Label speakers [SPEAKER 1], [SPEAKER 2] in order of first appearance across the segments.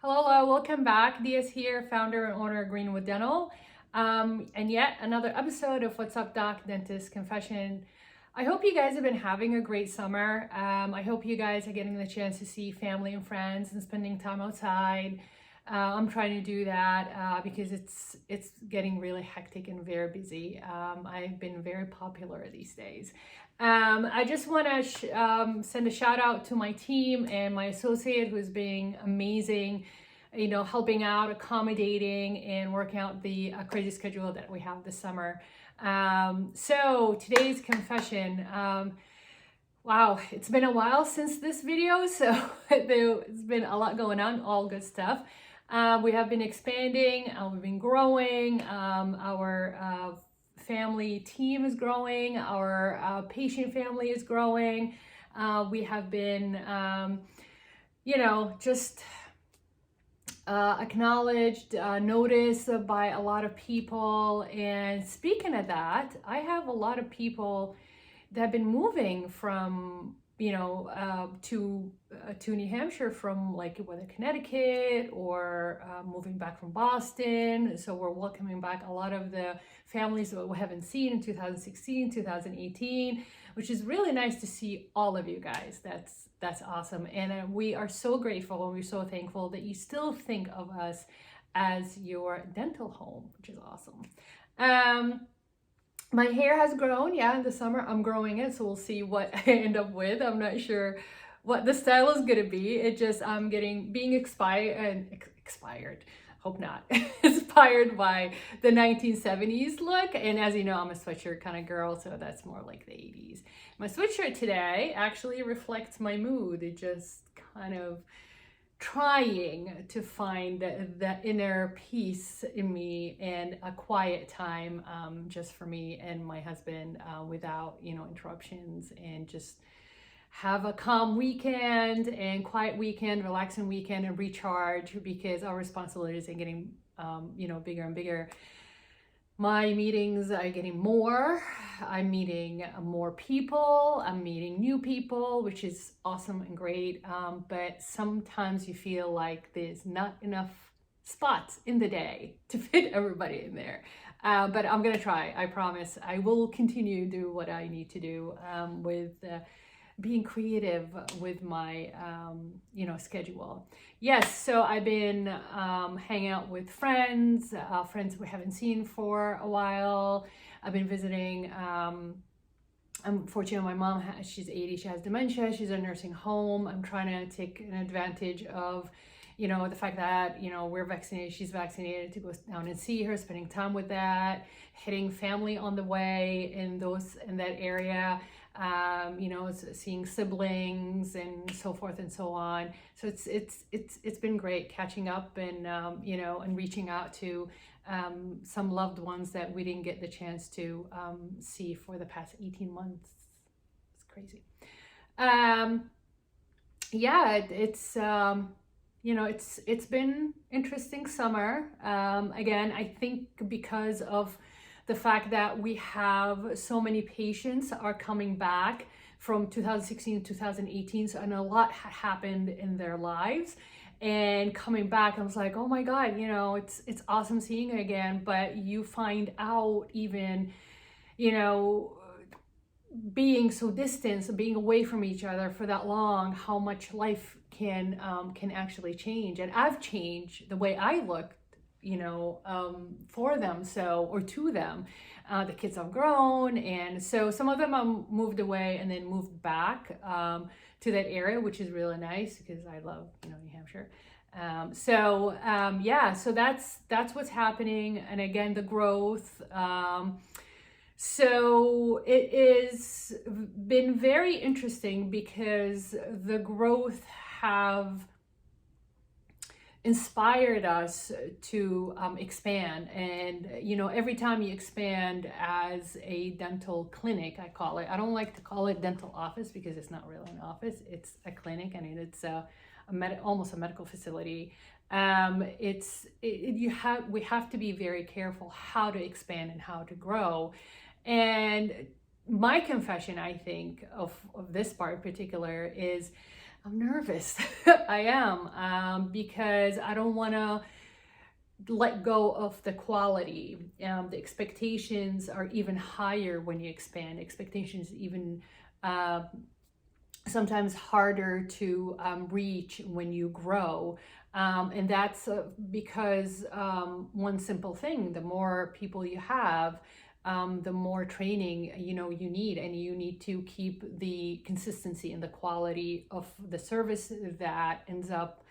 [SPEAKER 1] Hello, welcome back. Diaz here, founder and owner of Greenwood Dental. And yet another episode of What's Up Doc Dentist Confession. I hope you guys have been having a great summer. I hope you guys are getting the chance to see family and friends and spending time outside. I'm trying to do that because it's getting really hectic and very busy. I've been very popular these days. I just want to send a shout out to my team and my associate who's being amazing, helping out, accommodating, and working out the crazy schedule that we have this summer. So today's confession, wow, it's been a while since this video, so there's been a lot going on, all good stuff. We have been expanding, we've been growing, our family team is growing, our patient family is growing. We have been, just acknowledged, noticed by a lot of people. And speaking of that, I have a lot of people that have been moving from to New Hampshire from like whether Connecticut or moving back from Boston. So we're welcoming back a lot of the families that we haven't seen in 2016, 2018, which is really nice to see all of you guys. That's awesome. And we are so grateful and we're so thankful that you still think of us as your dental home, which is awesome. My hair has grown, in the summer I'm growing it, so we'll see what I end up with. I'm not sure what the style is gonna be. It just, I'm being expired, hope not, inspired by the 1970s look. And as you know, I'm a sweatshirt kind of girl, so that's more like the 80s. My sweatshirt today actually reflects my mood. It just kind of trying to find that inner peace in me and a quiet time just for me and my husband without interruptions, and just have a calm weekend and quiet weekend, relaxing weekend, and recharge, because our responsibilities are getting bigger and bigger. My meetings are getting more. I'm meeting more people. I'm meeting new people, which is awesome and great. But sometimes you feel like there's not enough spots in the day to fit everybody in there. But I'm going to try. I promise. I will continue to do what I need to do with being creative with my schedule. Yes, so I've been hanging out with friends we haven't seen for a while. I've been visiting. Unfortunately, my mom, she's 80, she has dementia, she's in a nursing home. I'm trying to take an advantage of the fact that we're vaccinated, she's vaccinated, to go down and see her, spending time with that, hitting family on the way in that area. Seeing siblings and so forth and so on. So it's been great catching up and and reaching out to some loved ones that we didn't get the chance to see for the past 18 months. It's crazy. It's been interesting summer. Again, I think because of the fact that we have so many patients are coming back from 2016 to 2018, and a lot had happened in their lives, and coming back, I was like, oh my God, it's awesome seeing it again. But you find out, even, being so distant, being away from each other for that long, how much life can actually change. And I've changed the way I look for them, or to them. The kids have grown, and so some of them have moved away and then moved back to that area, which is really nice because I love New Hampshire. So that's what's happening. And again, the growth. So it is been very interesting because the growth have inspired us to expand. And every time you expand as a dental clinic, I call it, I don't like to call it dental office because it's not really an office, it's a clinic, and it's almost a medical facility. We have to be very careful how to expand and how to grow. And my confession, I think, of this part in particular is I'm nervous. I am, because I don't want to let go of the quality. The expectations are even higher when you expand. Expectations even sometimes harder to reach when you grow. And that's because one simple thing: the more people you have, the more training you need, and you need to keep the consistency and the quality of the service that ends up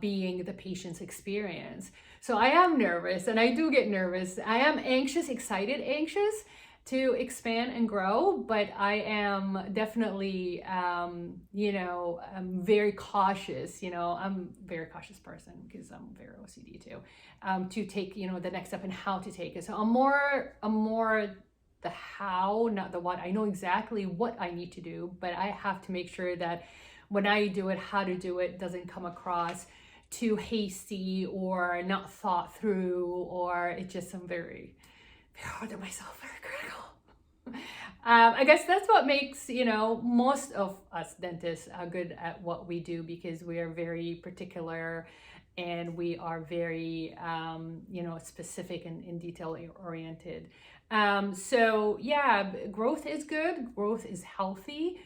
[SPEAKER 1] being the patient's experience. So I am nervous, and I do get nervous. I am anxious, excited, anxious to expand and grow, but I am definitely, I'm very cautious. I'm a very cautious person because I'm very OCD too, to take, the next step and how to take it. So I'm more the how, not the what. I know exactly what I need to do, but I have to make sure that when I do it, how to do it doesn't come across too hasty or not thought through, or it just, I'm very hard on myself, very critical. I guess that's what makes, most of us dentists are good at what we do, because we are very particular and we are very, specific and detail oriented. So yeah, growth is good. Growth is healthy.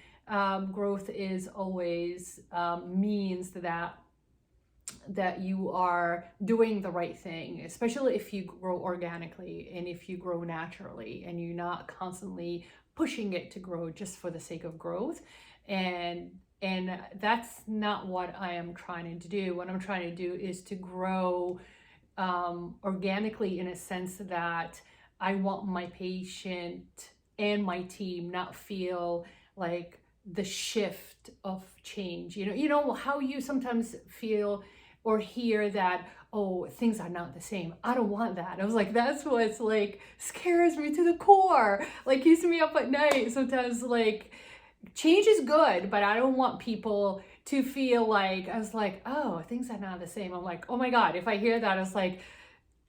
[SPEAKER 1] Growth is always means that you are doing the right thing, especially if you grow organically and if you grow naturally and you're not constantly pushing it to grow just for the sake of growth. And that's not what I am trying to do. What I'm trying to do is to grow organically, in a sense that I want my patient and my team not feel like the shift of change. You know how you sometimes feel or hear that, oh, things are not the same. I don't want that. I was like, that's what's like scares me to the core. Like, keeps me up at night. Sometimes, like, change is good, but I don't want people to feel like, I was like, oh, things are not the same. I'm like, oh my God, if I hear that, I was like,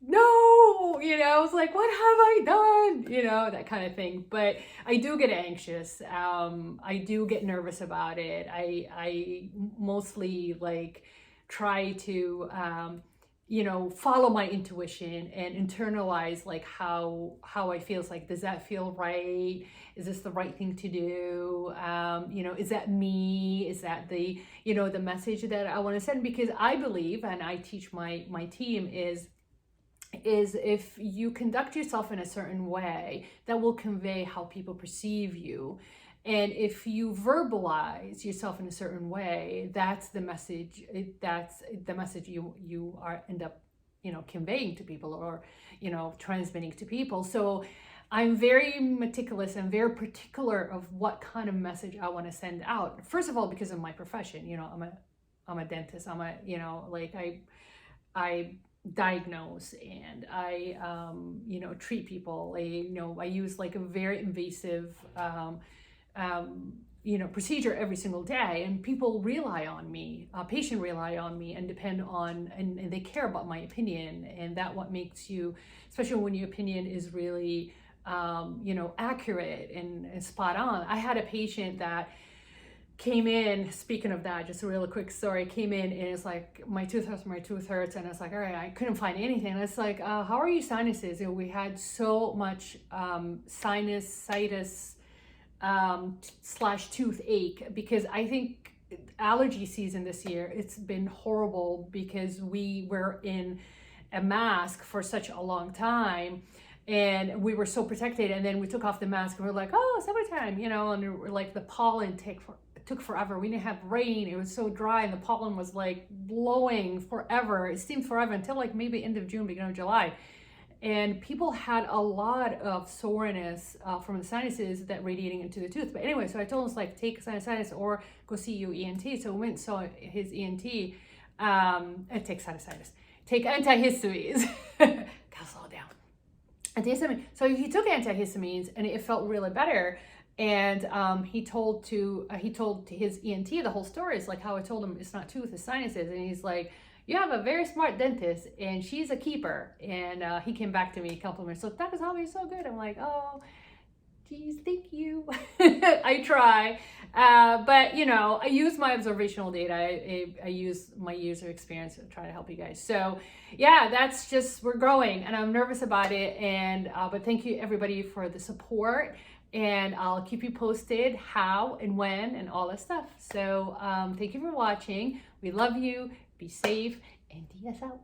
[SPEAKER 1] no, I was like, what have I done? That kind of thing. But I do get anxious. I do get nervous about it. I mostly like try to, follow my intuition and internalize like how I feel. It's like, does that feel right? Is this the right thing to do? Is that me? Is that the message that I want to send? Because I believe, and I teach my team, is if you conduct yourself in a certain way, that will convey how people perceive you. And if you verbalize yourself in a certain way, that's the message. That's the message you end up, conveying to people, or, transmitting to people. So I'm very meticulous and very particular of what kind of message I want to send out. First of all, because of my profession, I'm a dentist. I'm a, I diagnose and I, treat people. I use like a very invasive, procedure every single day, and people rely on me, patient rely on me and depend on, and they care about my opinion. And that what makes you, especially when your opinion is really, accurate and spot on. I had a patient that came in, speaking of that, just a really quick story, came in and it's like, my tooth hurts. And it's like, all right, I couldn't find anything. And it's like, how are your sinuses? We had so much sinusitis / toothache, because I think allergy season this year, it's been horrible because we were in a mask for such a long time. And we were so protected, and then we took off the mask and we're like, oh, summertime, and we're like, the pollen took forever. We didn't have rain. It was so dry, and the pollen was like blowing forever. It seemed forever until like maybe end of June, beginning of July. And people had a lot of soreness from the sinuses that radiating into the tooth. But anyway, so I told him, like, take sinusitis or go see your ENT. So we went and saw his ENT, and take sinusitis, take antihistamines. Gotta slow down. Antihistamine. So he took antihistamines and it felt really better. And he told to his ENT the whole story. It's like how I told him it's not tooth, it's sinuses. And he's like, you have a very smart dentist and she's a keeper. And he came back to me, complimented. So Dr. Slava, you're so good. I'm like, oh, Geez, thank you. I try. But you know, I use my observational data. I use my user experience to try to help you guys. So yeah, that's just, we're growing and I'm nervous about it. And, but thank you everybody for the support, and I'll keep you posted how and when and all that stuff. So thank you for watching. We love you. Be safe and DS out.